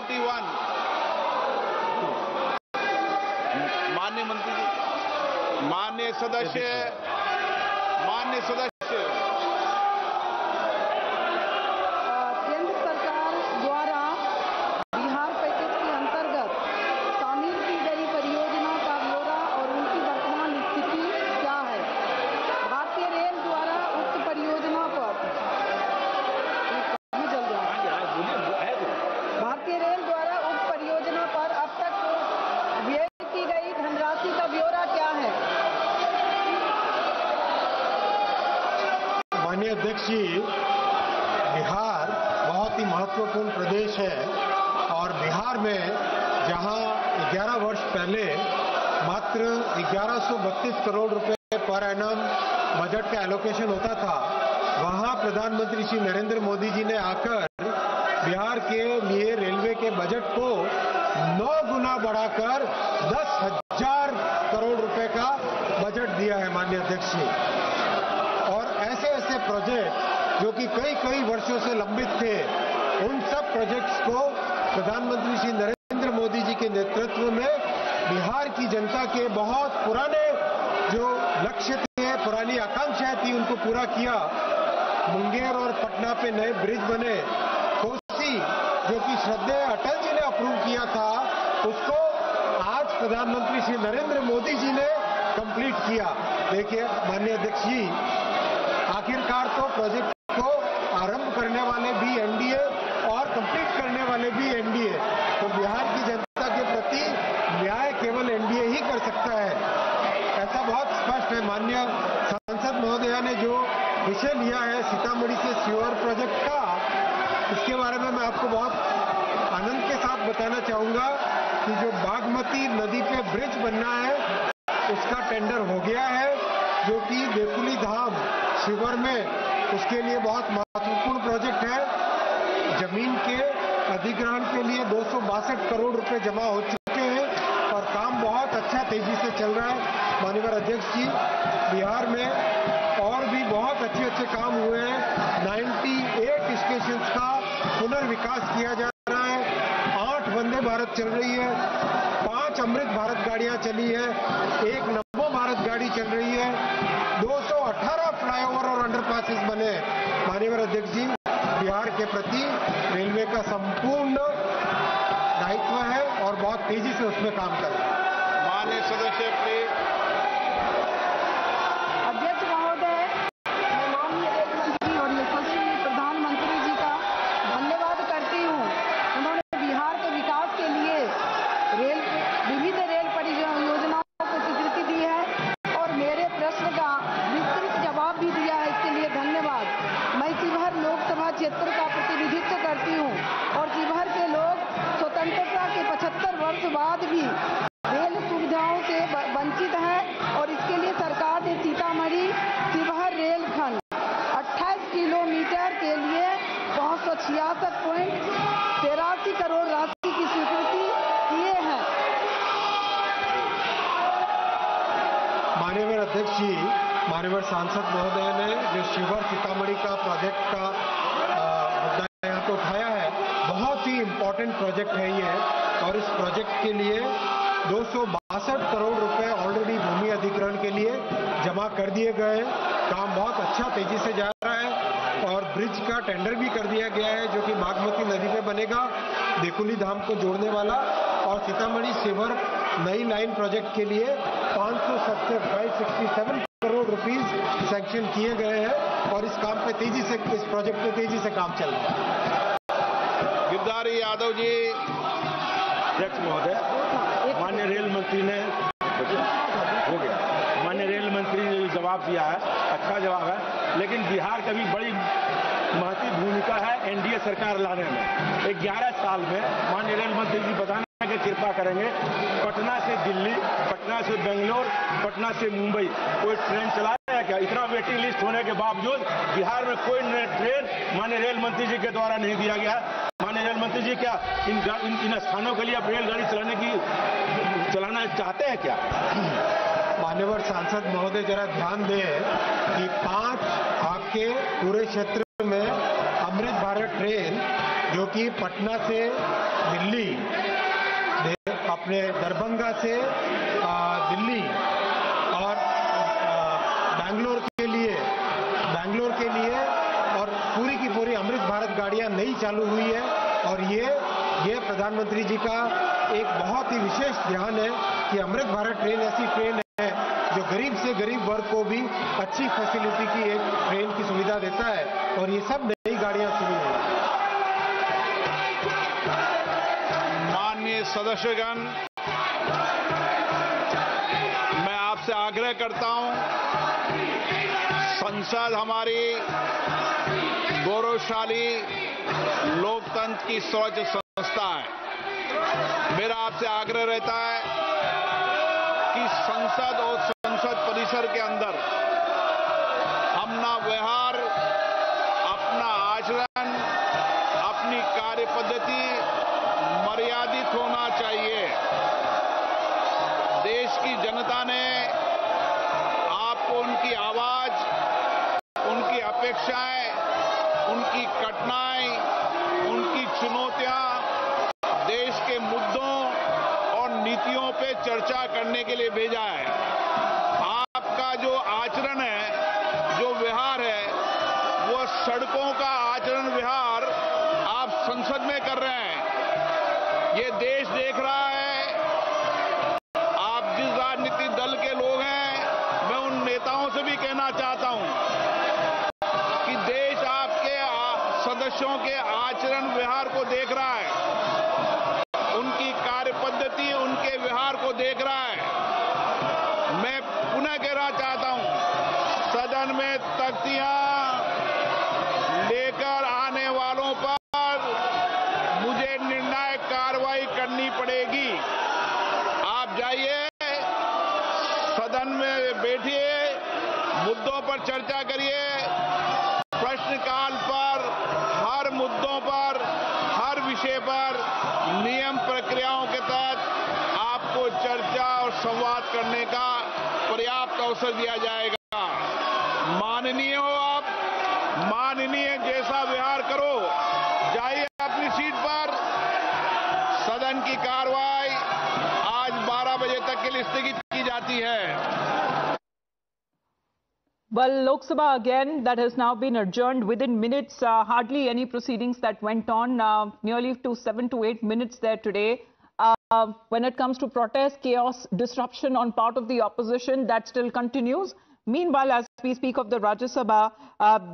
41। माननीय मंत्री जी, माननीय सदस्य, केंद्र सरकार द्वारा बिहार पैकेज के अंतर्गत शामिल की गई परियोजना का ब्यौरा और उनकी वर्तमान स्थिति क्या है? भारतीय रेल द्वारा उक्त परियोजना पर भारतीय रेल द्वारा उक्त परियोजना पर अब तक व्यय की गई धनराशि का ब्यौरा क्या है? माननीय अध्यक्ष जी, बिहार बहुत ही महत्वपूर्ण प्रदेश है और बिहार में जहां 11 वर्ष पहले मात्र 1132 करोड़ रुपए पर एनम बजट का एलोकेशन होता था, वहां प्रधानमंत्री श्री नरेंद्र मोदी जी ने आकर बिहार के लिए रेलवे के बजट को 9 गुना बढ़ाकर 10,000 करोड़ रुपए का बजट दिया है माननीय अध्यक्ष जी। और ऐसे ऐसे प्रोजेक्ट जो कि कई वर्षों से लंबित थे, उन सब प्रोजेक्ट्स को प्रधानमंत्री श्री नरेंद्र मोदी जी के नेतृत्व में बिहार की जनता के बहुत पुराने जो लक्ष्य थे, पुरानी आकांक्षाएं थी, उनको पूरा किया। मुंगेर और पटना पे नए ब्रिज बने। कोसी जो कि श्रद्धेय अटल जी ने अप्रूव किया था, उसको आज प्रधानमंत्री श्री नरेंद्र मोदी जी ने कंप्लीट किया। देखिए माननीय अध्यक्ष जी, आखिरकार तो प्रोजेक्ट को आरंभ करने वाले भी एनडीए और कंप्लीट करने वाले भी एनडीए। तो बिहार की जनता के प्रति न्याय केवल एनडीए ही कर सकता है, ऐसा बहुत स्पष्ट है। माननीय सांसद महोदया ने जो विषय लिया है सीतामढ़ी से सीवर प्रोजेक्ट का, इसके बारे में मैं आपको बहुत आनंद के साथ बताना चाहूंगा कि जो बागमती नदी पे ब्रिज बनना है, उसका टेंडर हो गया है, जो कि देकुली धाम शिवर में उसके लिए बहुत महत्वपूर्ण प्रोजेक्ट है। जमीन के अधिग्रहण के लिए 262 करोड़ रुपए जमा हो चुके हैं और काम बहुत अच्छा तेजी से चल रहा है। माननीय अध्यक्ष जी, बिहार में और भी बहुत अच्छे काम हुए हैं। 98 स्टेशंस का पुनर्विकास किया जा रहा है। 8 वंदे भारत चल रही है, 5 अमृत भारत गाड़ियां चली है, 1 नमो भारत गाड़ी चल रही है, 218 फ्लाईओवर और अंडरपासेस बने। माननीय अध्यक्ष जी, बिहार के प्रति रेलवे का संपूर्ण दायित्व है और बहुत तेजी से उसमें काम कर रहा है। माननीय सदस्य प्लीज। अध्यक्ष महोदय, मैं माननीय रेल मंत्री और यशस्वी प्रधानमंत्री जी का धन्यवाद करती हूँ। उन्होंने बिहार के विकास के लिए विविध रेल परियोजनाओं को स्वीकृति दी है और मेरे प्रश्न का विस्तृत जवाब भी दिया है, इसके लिए धन्यवाद। मैं शिवहर लोकसभा क्षेत्र का प्रतिनिधित्व करती हूँ और शिवहर के लोग स्वतंत्रता के 75 वर्ष बाद भी रेल सुविधाओं से वंचित है और इसके लिए सरकार ने सीतामढ़ी शिवहर रेलखंड 28 किलोमीटर के लिए 566.83 करोड़ राशि की स्वीकृति किए हैं। माननीय अध्यक्ष जी, माननीय सांसद महोदय ने जो शिवहर सीतामढ़ी का प्रोजेक्ट का मुद्दा यहाँ पे उठाया है, बहुत ही इम्पोर्टेंट प्रोजेक्ट है ये। और इस प्रोजेक्ट के लिए 262 करोड़ रुपए ऑलरेडी भूमि अधिग्रहण के लिए जमा कर दिए गए हैं। काम बहुत अच्छा तेजी से जा रहा है और ब्रिज का टेंडर भी कर दिया गया है, जो कि बागमती नदी पे बनेगा, देकुली धाम को जोड़ने वाला। और सीतामढ़ी शिवहर नई लाइन प्रोजेक्ट के लिए 567 करोड़ रुपीस सैंक्शन किए गए हैं और इस काम पे तेजी से, इस प्रोजेक्ट पे तेजी से काम चल रहा है। गिरधारी यादव जी। अध्यक्ष महोदय, माननीय रेल मंत्री ने हो गया, माननीय रेल मंत्री ने जो जवाब दिया है, अच्छा जवाब है, लेकिन बिहार का भी बड़ी महत्वपूर्ण भूमिका है एनडीए सरकार लाने में। 11 साल में माननीय रेल मंत्री जी बताने की कृपा करेंगे, पटना से दिल्ली, पटना से बेंगलोर, पटना से मुंबई कोई ट्रेन चलाया है क्या? इतना वेटिंग लिस्ट होने के बावजूद बिहार में कोई ट्रेन माननीय रेल मंत्री जी के द्वारा नहीं दिया गया। माननीय रेल मंत्री जी, क्या इन स्थानों के लिए आप रेलगाड़ी चलाना चाहते हैं क्या? मान्यवर सांसद महोदय, जरा ध्यान दें कि 5 आपके पूरे क्षेत्र में अमृत भारत ट्रेन जो कि पटना से दिल्ली, अपने दरभंगा से दिल्ली और बैंगलोर के लिए और पूरी की पूरी अमृत भारत गाड़ियां नई चालू हुई है। और ये प्रधानमंत्री जी का एक बहुत ही विशेष ध्यान है कि अमृत भारत ट्रेन ऐसी ट्रेन है जो गरीब से गरीब वर्ग को भी अच्छी फैसिलिटी की एक ट्रेन की सुविधा देता है। और ये सब नई गाड़ियां शुरू हुई। माननीय सदस्यगण, मैं आपसे आग्रह करता हूं, संसद हमारी गौरवशाली लोकतंत्र की सर्वोच्च संस्था है। मेरा आपसे आग्रह रहता है कि संसद और संसद परिसर के अंदर अपना व्यवहार, अपना आचरण, अपनी कार्य पद्धति मर्यादित होना चाहिए। देश की जनता ने आपको उनकी आवाज, उनकी अपेक्षाएं, उनकी कठिनाई, उनकी चुनौतियां, देश के मुद्दों और नीतियों पे चर्चा करने के लिए भेजा है। आपका जो आचरण है, जो व्यवहार है, वो सड़कों का आचरण व्यवहार आप संसद में कर रहे हैं। ये देश देख रहा है। आप जिस राजनीतिक दल के लोग हैं, मैं उन नेताओं से भी कहना चाहता हूं कि देश आपके सदस्यों के आचरण व्यवहार को देख रहा है, उनकी कार्य पद्धति, उनके व्यवहार को देख रहा है। मैं पुनः कहना चाहता हूं, सदन में तख्तियां लेकर आने वालों पर मुझे निर्णायक कार्रवाई करनी पड़ेगी। आप जाइए, सदन में बैठिए, मुद्दों पर चर्चा करिए। प्रश्नकाल पर हर मुद्दों पर, हर विषय पर नियम प्रक्रियाओं के तहत आपको चर्चा और संवाद करने का पर्याप्त अवसर दिया जाएगा। माननीय हो आप, माननीय जैसा व्यवहार करो। जाइए अपनी सीट पर। सदन की कार्रवाई आज 12 बजे तक के लिए स्थगित की जाती है। Well, Lok Sabha again, that has now been adjourned within minutes. Hardly any proceedings that went on, nearly 7 to 8 minutes there today. When it comes to protest, chaos, disruption on part of the opposition, that still continues. Meanwhile, as we speak of the Rajya Sabha,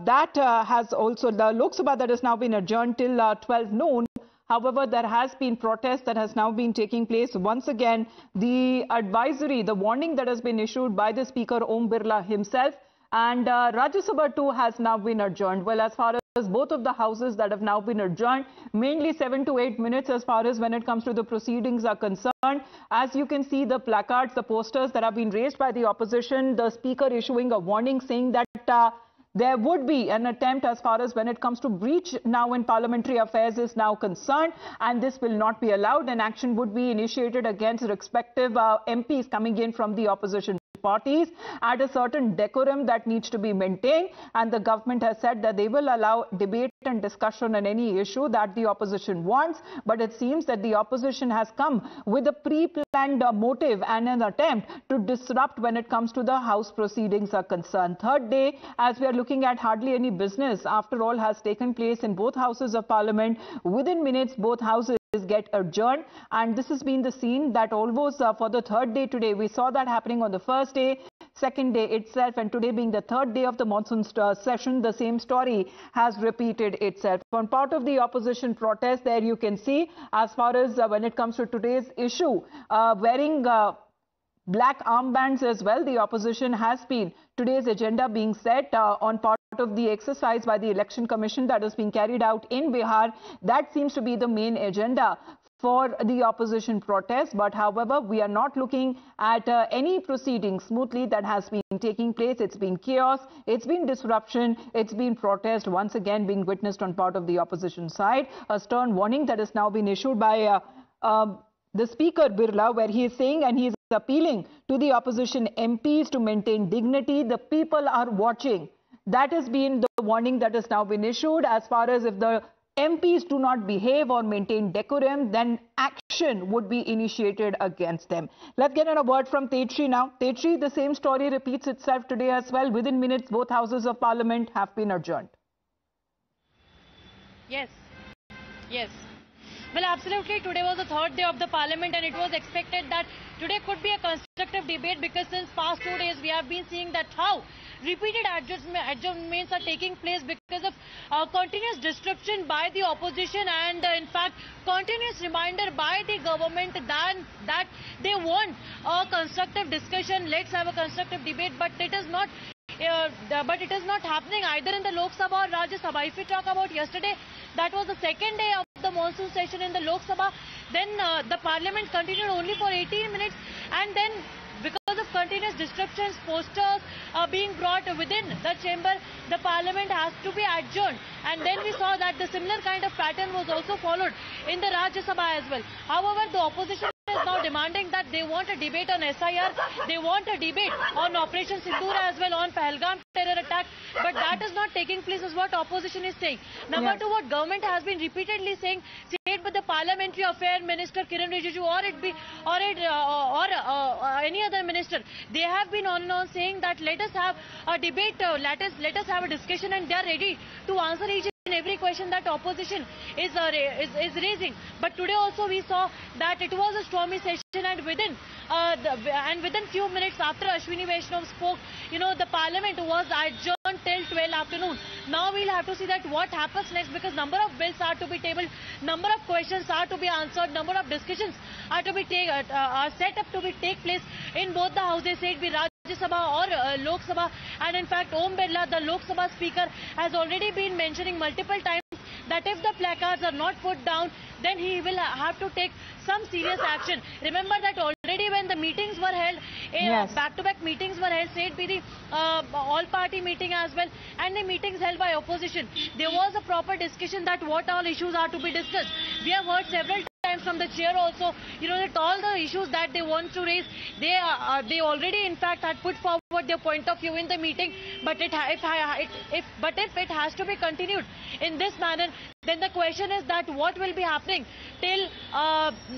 that has also, the Lok Sabha that has now been adjourned till 12 noon. However, there has been protest that has now been taking place. Once again, the advisory, the warning that has been issued by the Speaker Om Birla himself, and Rajya Sabha too has now been adjourned. Well, as far as both of the houses that have now been adjourned, mainly 7 to 8 minutes as far as when it comes to the proceedings are concerned. As you can see, the placards, the posters that have been raised by the opposition, the Speaker issuing a warning saying that there would be an attempt as far as when it comes to breach now in parliamentary affairs is now concerned, and this will not be allowed, and action would be initiated against respective MPs coming in from the opposition parties at a certain decorum that needs to be maintained. And the government has said that they will allow debate and discussion on any issue that the opposition wants. But it seems that the opposition has come with a pre-planned motive and an attempt to disrupt when it comes to the House proceedings are concerned. Third day, as we are looking at, hardly any business after all has taken place in both houses of parliament. Within minutes, both houses get adjourned, and this has been the scene that almost for the third day today. We saw that happening on the first day, second day itself, and today being the third day of the monsoon session, the same story has repeated itself. On part of the opposition protest, there you can see, as far as when it comes to today's issue, wearing black armbands as well, the opposition has been today's agenda being set on part of the exercise by the Election Commission that is being carried out in Bihar. That seems to be the main agenda for the opposition protest. But however, we are not looking at any proceedings smoothly that has been taking place. It's been chaos, it's been disruption, it's been protest once again being witnessed on part of the opposition side. A stern warning that has now been issued by the Speaker Birla, where he is saying, and he is appealing to the opposition MPs to maintain dignity. The people are watching. That has been the warning that has now been issued as far as if the MPs do not behave or maintain decorum, then action would be initiated against them. Let's get a word from Tetri now. Tetri, the same story repeats itself today as well. Within minutes, both houses of parliament have been adjourned. Yes. Well, absolutely. Today was the third day of the parliament, and it was expected that today could be a constructive debate, because since past 2 days we have been seeing that how repeated adjournments are taking place because of continuous disruption by the opposition, and in fact continuous reminder by the government that they want a constructive discussion. Let's have a constructive debate, but it is not. But it is not happening either in the Lok Sabha or Rajya Sabha. If we talk about yesterday, that was the second day of the monsoon session in the Lok Sabha. Then the parliament continued only for 18 minutes, and then because of continuous disruptions, posters being brought within the chamber, the parliament has to be adjourned. And then we saw that the similar kind of pattern was also followed in the Rajya Sabha as well. However, the opposition is now demanding that they want a debate on SIR, they want a debate on Operation Sindoor as well, on Pahalgam terror attack, but that is not taking place, is what opposition is saying. Number two, what government has been repeatedly saying, said by the Parliamentary Affairs Minister Kiran Rijiju or any other minister, they have been on and on saying that let us have a debate, let us have a discussion, and they are ready to answer each and every question that opposition is raising. But today also we saw that it was a stormy session, and within few minutes after Ashwini Vaishnav spoke, the parliament was adjourned till 12 afternoon. Now we'll have to see that what happens next, because number of bills are to be tabled, number of questions are to be answered, number of discussions are to be set up to take place in both the houses, say it be Rajya Sabha or Lok Sabha. And in fact, Om Birla, the Lok Sabha speaker, has already been mentioning multiple times that if the placards are not put down, then he will have to take some serious action. Remember that already when the meetings were held, back-to-back meetings were held, say it be the all-party meeting as well, and the meetings held by opposition, there was a proper discussion that what all issues are to be discussed. We have heard several times from the chair also, that all the issues that they want to raise, they already in fact had put forward their point of view in the meeting, but if it has to be continued in this manner, then the question is that what will be happening till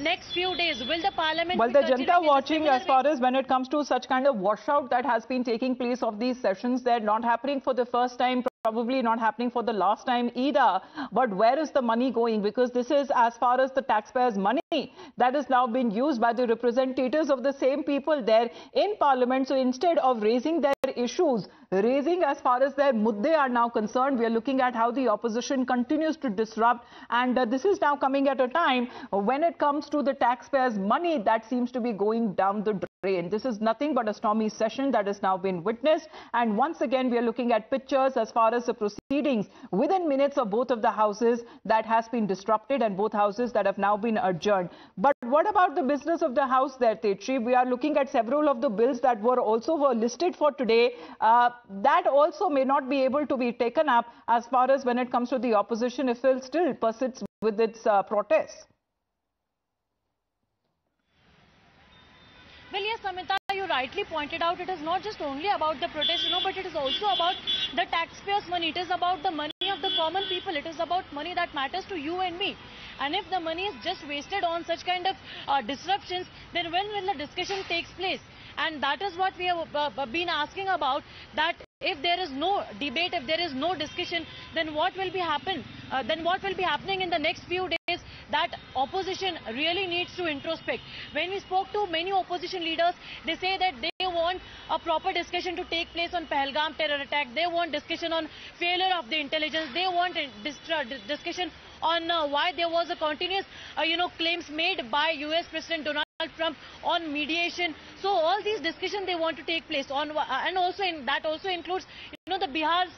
next few days? Will the parliament... Well, the Janata watching as far as when it comes to such kind of washout that has been taking place of these sessions, they're not happening for the first time, probably not happening for the last time either. But where is the money going? Because this is as far as the taxpayers' money that is now being used by the representatives of the same people there in parliament. So instead of raising their issues, raising as far as their mudde are now concerned, we are looking at how the opposition continues to disrupt, and this is now coming at a time when it comes to the taxpayers' money that seems to be going down the drain. This is nothing but a stormy session that has now been witnessed, and once again we are looking at pictures as far as the proceedings within minutes of both of the houses that has been disrupted, and both houses that have now been adjourned. But what about the business of the house there, Tetri? We are looking at several of the bills that were listed for today. That also may not be able to be taken up as far as when it comes to the opposition if it still persists with its protests. Well, yes, Samita, you rightly pointed out, it is not just only about the protest, but it is also about the taxpayers' money. It is about the money of the common people. It is about money that matters to you and me. And if the money is just wasted on such kind of disruptions, then when will the discussion takes place? And that is what we have been asking about, that if there is no debate, if there is no discussion, then what will be happening in the next few days? That opposition really needs to introspect. When we spoke to many opposition leaders, they say that they want a proper discussion to take place on Pahalgam terror attack. They want discussion on failure of the intelligence. They want a discussion on why there was a continuous, claims made by US President Donald Trump on mediation. So all these discussions they want to take place on, and also that also includes, the Bihar's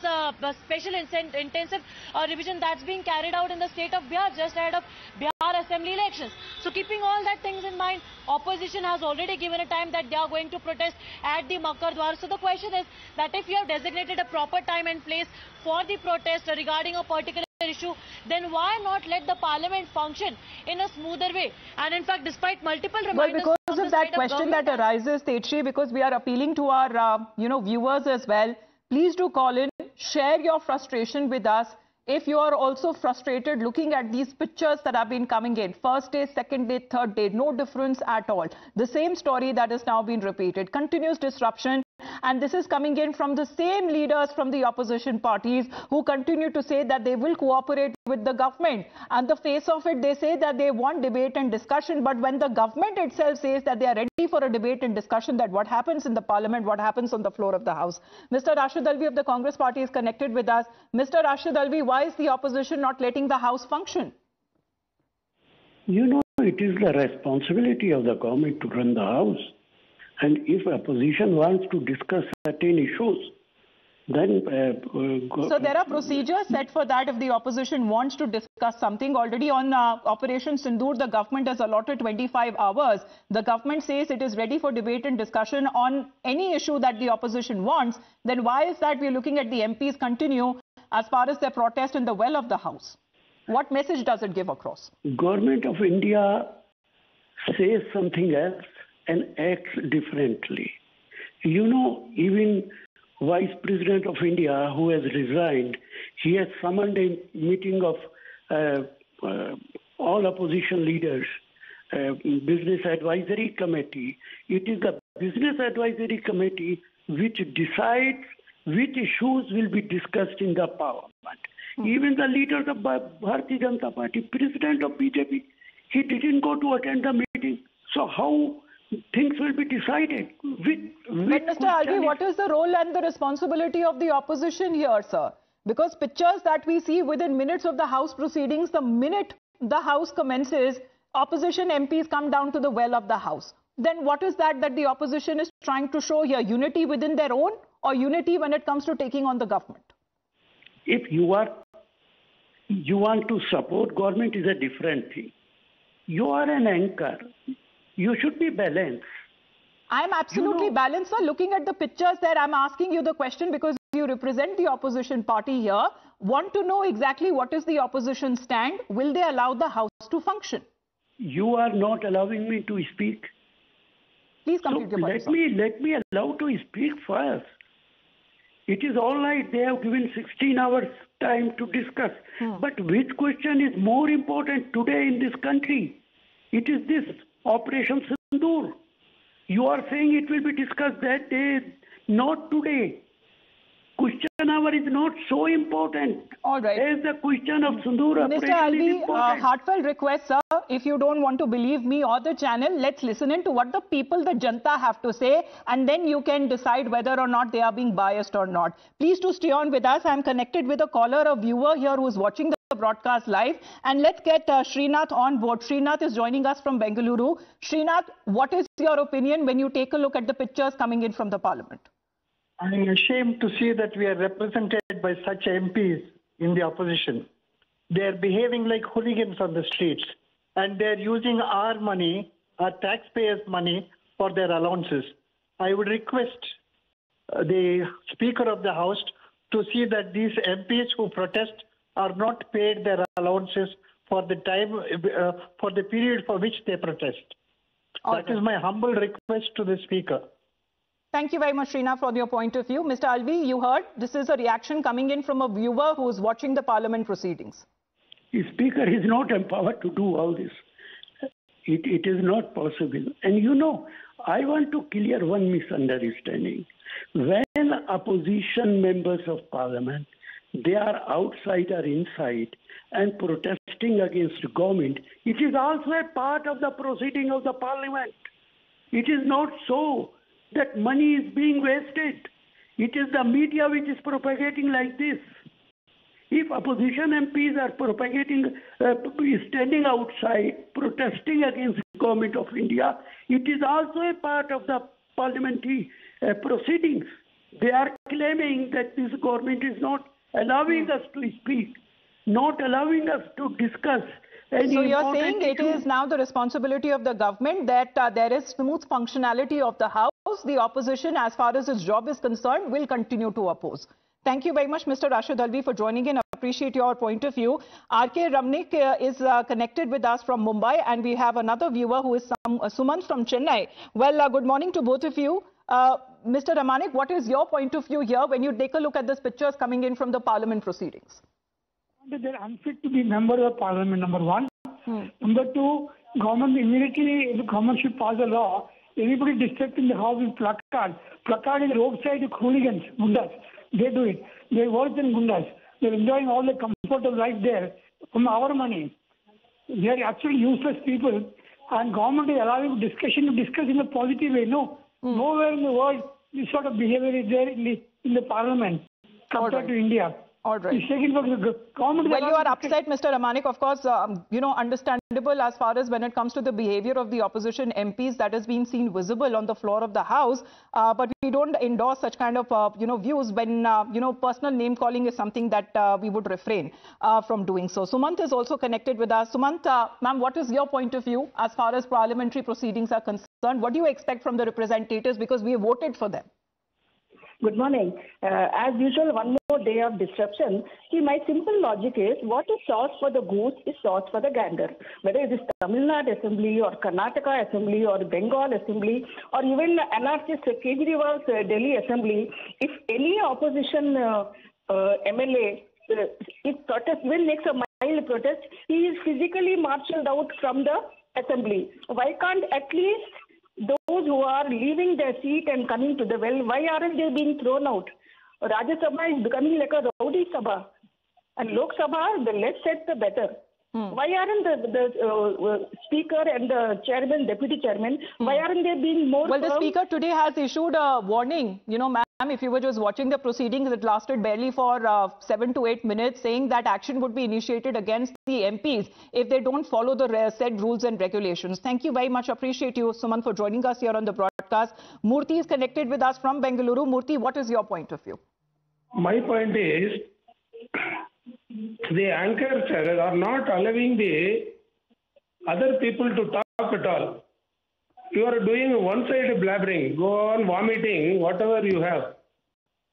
special intensive revision that's being carried out in the state of Bihar just ahead of Bihar Assembly elections. So keeping all that things in mind, opposition has already given a time that they are going to protest at the Makar Dwar. So the question is that if you have designated a proper time and place for the protest regarding a particular issue, then why not let the parliament function in a smoother way? And in fact, despite multiple reminders... Well, because of that question that arises, Tetri, because we are appealing to our, viewers as well, please do call in, share your frustration with us. if you are also frustrated looking at these pictures that have been coming in, first day, second day, third day, no difference at all. The same story that is now being repeated, continuous disruption. And this is coming in from the same leaders from the opposition parties who continue to say that they will cooperate with the government. And the face of it, they say that they want debate and discussion. But when the government itself says that they are ready for a debate and discussion, that what happens in the parliament, what happens on the floor of the house. Mr. Rashid Alvi of the Congress party is connected with us. Mr. Rashid Alvi, why is the opposition not letting the house function? You know, it is the responsibility of the government to run the house. And if opposition wants to discuss certain issues, then... So there are procedures set for that if the opposition wants to discuss something. Already on Operation Sindoor, the government has allotted 25 hours. The government says it is ready for debate and discussion on any issue that the opposition wants. Then why is that we are looking at the MPs continue as far as their protest in the well of the house? What message does it give across? Government of India says something else and acts differently. You know, even Vice President of India, who has resigned, he has summoned a meeting of all opposition leaders, Business Advisory Committee. It is the Business Advisory Committee which decides which issues will be discussed in the parliament. Even the leaders of Bharatiya Janata Party, President of BJP, he didn't go to attend the meeting. So how things will be decided? But Mr. Alvi, what is the role and the responsibility of the opposition here, sir? Because pictures that we see within minutes of the House proceedings, the minute the House commences, opposition MPs come down to the well of the House. Then what is that the opposition is trying to show here? Unity within their own or unity when it comes to taking on the government? If you want to support government is a different thing. You are an anchor. You should be balanced. I'm absolutely balanced, sir. Looking at the pictures there, I'm asking you the question because you represent the opposition party here. Want to know exactly what is the opposition stand? Will they allow the House to function? You are not allowing me to speak. Please complete your point, let me allow to speak first. It is all right. They have given 16 hours time to discuss. But which question is more important today in this country? It is this Operation Sindoor. You are saying it will be discussed that day, not today. Question hour is not so important. All right. As the question of Sindoor Mr. operation is Alvi, important. heartfelt request, sir, if you don't want to believe me or the channel, let's listen into what the people, the Janta, have to say, and then you can decide whether or not they are being biased or not. Please do stay on with us. I'm connected with a caller, a viewer here who is watching the broadcast live. And let's get Srinath on board. Srinath is joining us from Bengaluru. Srinath, what is your opinion when you take a look at the pictures coming in from the parliament? I am ashamed to see that we are represented by such MPs in the opposition. They are behaving like hooligans on the streets, and they are using our money, our taxpayers' money, for their allowances. I would request the Speaker of the House to see that these MPs who protest are not paid their allowances for the time, for the period for which they protest. That is my humble request to the Speaker. Thank you very much, Srinath, for your point of view. Mr. Alvi, you heard this is a reaction coming in from a viewer who is watching the parliament proceedings. The Speaker is not empowered to do all this. It is not possible. And you know, I want to clear one misunderstanding. When opposition members of parliament, they are outside or inside and protesting against the government, it is also a part of the proceeding of the parliament. It is not so that money is being wasted. It is the media which is propagating like this. If opposition MPs are propagating, standing outside, protesting against the government of India, it is also a part of the parliamentary proceedings. They are claiming that this government is not allowing us to speak, not allowing us to discuss. So you're saying it is now the responsibility of the government that there is smooth functionality of the House. The opposition, as far as its job is concerned, will continue to oppose. Thank you very much, Mr. Rashid Alvi, for joining in. I appreciate your point of view. R.K. Ramnik is connected with us from Mumbai, and we have another viewer who is Suman from Chennai. Well, good morning to both of you. Mr. Ramanik, what is your point of view here when you take a look at these pictures coming in from the parliament proceedings? They're unfit to be members of parliament, number one. Number two, government immediately, the government should pass a law. Anybody disturbing the house with placard. Placard is roadside hooligans, gundas. They do it. They're worse than gundas. They're enjoying all the comfort of life there from our money. They are actually useless people. And government is allowing discussion to discuss in a positive way. No, nowhere in the world this sort of behavior is there in the parliament compared to India. All right. It's taken for the government. Well, you are upset, Mr. Ramanik. Of course, understandable as far as when it comes to the behavior of the opposition MPs that has been seen visible on the floor of the House. But we don't endorse such kind of, views when, personal name calling is something that we would refrain from doing so. Sumant is also connected with us. Sumant, ma'am, what is your point of view as far as parliamentary proceedings are concerned? What do you expect from the representatives because we voted for them? Good morning. As usual, one more day of disruption. See, my simple logic is what is sauce for the goose is sauce for the gander. Whether it is Tamil Nadu Assembly or Karnataka Assembly or Bengal Assembly or even anarchist Kejriwal's Delhi Assembly, if any opposition MLA if protest will makes a mild protest, he is physically marshalled out from the assembly. Why can't at least those who are leaving their seat and coming to the well, why aren't they being thrown out? Rajya Sabha is becoming like a rowdy Sabha. And Lok Sabha, the less said, the better. Why aren't the speaker and the chairman, deputy chairman, why aren't they being more Well, the firm? speaker today has issued a warning. Ma'am, if you were just watching the proceedings, it lasted barely for 7 to 8 minutes, saying that action would be initiated against the MPs if they don't follow the said rules and regulations. Thank you very much. Appreciate you, Sumant, for joining us here on the broadcast. Murthy is connected with us from Bengaluru. Murthy, what is your point of view? My point is, the anchors are not allowing the other people to talk at all. You are doing one-sided blabbering, go on vomiting, whatever you have.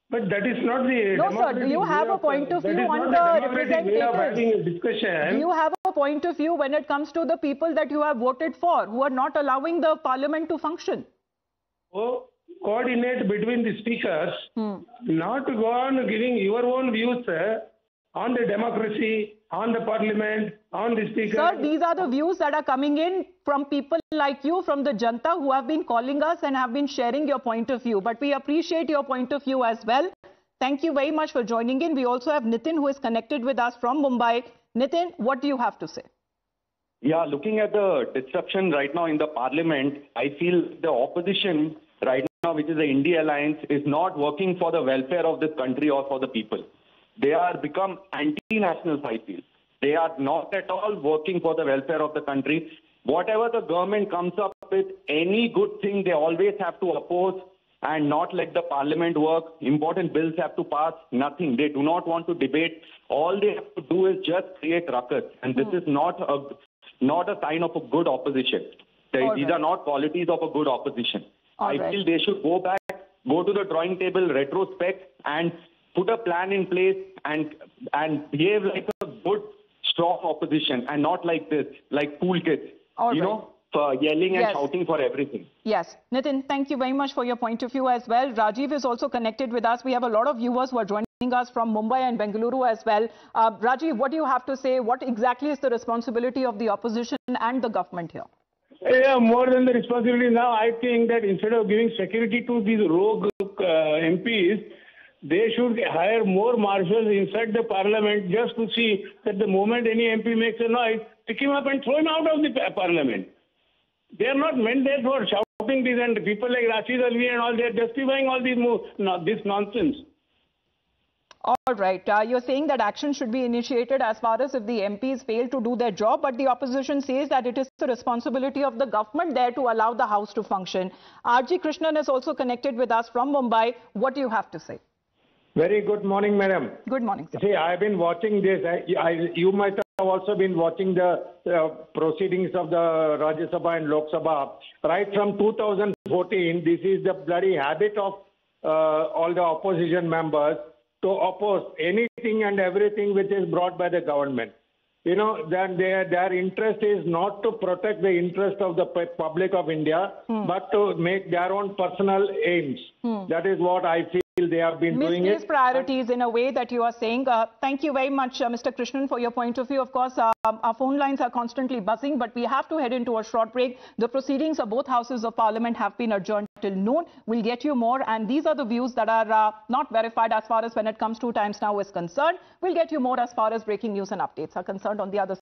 But that is not the No, sir. Do you have a point of view on the representatives? Discussion. Do you have a point of view when it comes to the people that you have voted for, who are not allowing the parliament to function? Oh, coordinate between the speakers, not to go on giving your own views on the democracy, on the parliament, on the speaker. Sir, these are the views that are coming in from people like you, from the Janta, who have been calling us and have been sharing your point of view. But we appreciate your point of view as well. Thank you very much for joining in. We also have Nitin, who is connected with us from Mumbai. Nitin, what do you have to say? Yeah, looking at the disruption right now in the parliament, I feel the opposition right now, which is the India Alliance, is not working for the welfare of this country or for the people. They are become anti-nationals, I feel. They are not at all working for the welfare of the country. Whatever the government comes up with, any good thing, they always have to oppose and not let the parliament work. Important bills have to pass, nothing. They do not want to debate. All they have to do is just create ruckus. And this is not a sign of a good opposition. These are not qualities of a good opposition. I feel they should go back, go to the drawing table, retrospect, and put a plan in place and behave like a good, strong opposition and not like this, like cool kids, for yelling and shouting for everything. Yes. Nitin, thank you very much for your point of view as well. Rajiv is also connected with us. We have a lot of viewers who are joining us from Mumbai and Bengaluru as well. Rajiv, what do you have to say? What exactly is the responsibility of the opposition and the government here? Yeah, more than the responsibility now, I think that instead of giving security to these rogue MPs, they should hire more marshals inside the parliament just to see that the moment any MP makes a noise, pick him up and throw him out of the parliament. They are not meant there for shouting this, and people like Rashid Alvi and all, they are justifying all this nonsense. All right. You're saying that action should be initiated as far as if the MPs fail to do their job, but the opposition says that it is the responsibility of the government there to allow the House to function. R.G. Krishnan is also connected with us from Mumbai. What do you have to say? Very good morning, madam. Good morning, sir. See, I've been watching this. You might have also been watching the proceedings of the Rajya Sabha and Lok Sabha. Right from 2014, this is the bloody habit of all the opposition members to oppose anything and everything which is brought by the government. You know, that their interest is not to protect the interest of the public of India, but to make their own personal aims. That is what I feel they have been doing it. Misplaced priorities in a way that you are saying. Thank you very much, Mr. Krishnan, for your point of view. Of course, our phone lines are constantly buzzing, but we have to head into a short break. The proceedings of both houses of parliament have been adjourned till noon. We'll get you more, and these are the views that are not verified as far as when it comes to Times Now is concerned. We'll get you more as far as breaking news and updates are concerned on the other side.